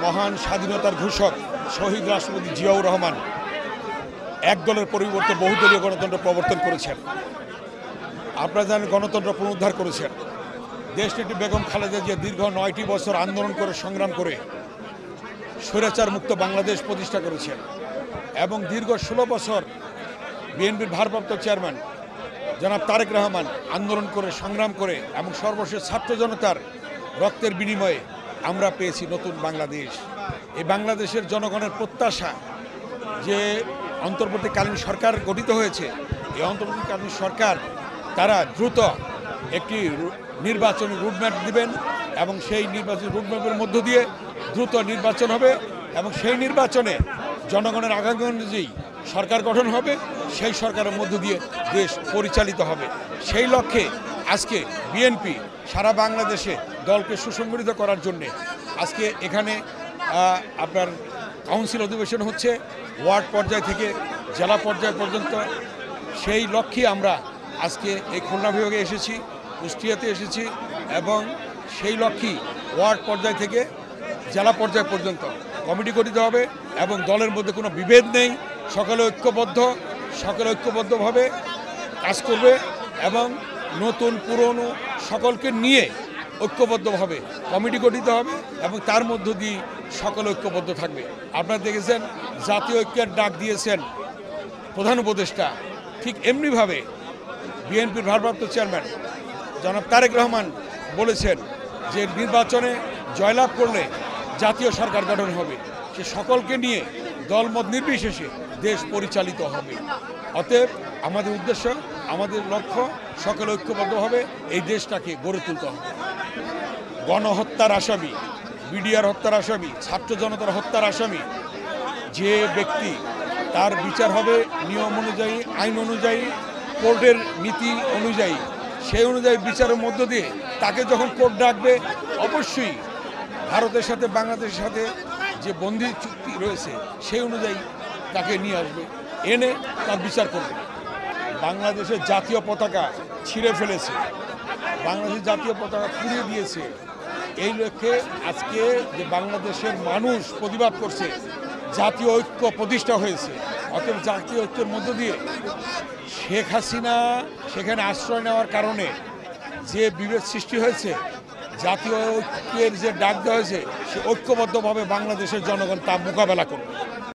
মহান স্বাধীনতার ঘোষক শহীদ রাষ্ট্রপতি জিয়াউর রহমান এক দলের পরিবর্তে বহুদলীয় গণতন্ত্র প্রবর্তন করেছেন। আপনারা জানেন গণতন্ত্র পুনরুদ্ধার করেছেন। দেশনেত্রী বেগম খালেদা জিয়া দীর্ঘ 9টি বছর আন্দোলন করে সংগ্রাম করে স্বৈরাচার মুক্ত বাংলাদেশ প্রতিষ্ঠা করেছেন এবং দীর্ঘ 16 বছর বিএনপির ভারপ্রাপ্ত চেয়ারম্যান জনাব তারেক রহমান আন্দোলন করে সংগ্রাম করে এবং সর্বশেষ ছাত্র জনতার রক্তের বিনিময়ে আমরা পেয়েছি নতুন বাংলাদেশ। এই বাংলাদেশের জনগণের প্রত্যাশা যে অন্তর্বর্তীকালীন সরকার গঠিত হয়েছে, এই অন্তর্বর্তীকালীন সরকার তারা দ্রুত একটি নির্বাচনী রুটম্যাপ দিবেন এবং সেই নির্বাচনী রুটম্যাপের মধ্য দিয়ে দ্রুত নির্বাচন হবে এবং সেই নির্বাচনে জনগণের আকাঙ্ক্ষা অনুযায়ী সরকার গঠন হবে, সেই সরকারের মধ্য দিয়ে দেশ পরিচালিত হবে। সেই লক্ষ্যে আজকে বিএনপি সারা বাংলাদেশে দলকে সুসংগঠিত করার জন্যে আজকে এখানে আপনার কাউন্সিল অধিবেশন হচ্ছে, ওয়ার্ড পর্যায় থেকে জেলা পর্যায় পর্যন্ত। সেই লক্ষ্যে আমরা আজকে এই খুলনা বিভাগে এসেছি, কুষ্টিয়াতে এসেছি এবং সেই লক্ষ্যেই ওয়ার্ড পর্যায় থেকে জেলা পর্যায় পর্যন্ত কমিটি গঠিত হবে এবং দলের মধ্যে কোনো বিভেদ নেই, সকলে ঐক্যবদ্ধভাবে কাজ করবে এবং নতুন পুরনো সকলকে নিয়ে ঐক্যবদ্ধভাবে কমিটি গঠিত হবে এবং তার মধ্য দিয়ে সকলে ঐক্যবদ্ধ থাকবে। আপনারা দেখেছেন জাতীয় ঐক্যের ডাক দিয়েছেন প্রধান উপদেষ্টা, ঠিক এমনিভাবে বিএনপির ভারপ্রাপ্ত চেয়ারম্যান জনাব তারেক রহমান বলেছেন যে নির্বাচনে জয়লাভ করলে জাতীয় সরকার গঠন হবে, সে সকলকে নিয়ে দলমত নির্বিশেষে দেশ পরিচালিত হবে। অতএব আমাদের উদ্দেশ্য, আমাদের লক্ষ্য সকলে ঐক্যবদ্ধভাবে এই দেশটাকে গড়ে তুলতে হবে। গণহত্যার আসামি, বিডিআর হত্যার আসামি, ছাত্র জনতার হত্যার আসামি যে ব্যক্তি, তার বিচার হবে নিয়ম অনুযায়ী, আইন অনুযায়ী, কোর্টের নীতি অনুযায়ী। সেই অনুযায়ী বিচারের মধ্য দিয়ে তাকে যখন কোর্ট ডাকবে, অবশ্যই ভারতের সাথে বাংলাদেশের সাথে যে বন্দি চুক্তি রয়েছে সেই অনুযায়ী তাকে নিয়ে আসবে, এনে তার বিচার করবে। বাংলাদেশের জাতীয় পতাকা ছিঁড়ে ফেলেছে, বাংলাদেশের জাতীয় পতাকা পুড়িয়ে দিয়েছে। এই লক্ষ্যে আজকে যে বাংলাদেশের মানুষ প্রতিবাদ করছে, জাতীয় ঐক্য প্রতিষ্ঠা হয়েছে। অতএব জাতীয় ঐক্যের মধ্য দিয়ে শেখ হাসিনা সেখানে আশ্রয় নেওয়ার কারণে যে বিভেদ সৃষ্টি হয়েছে, জাতীয় ঐক্যের যে ডাক দেওয়া হয়েছে, সে ঐক্যবদ্ধভাবে বাংলাদেশের জনগণ তা মোকাবেলা করবে।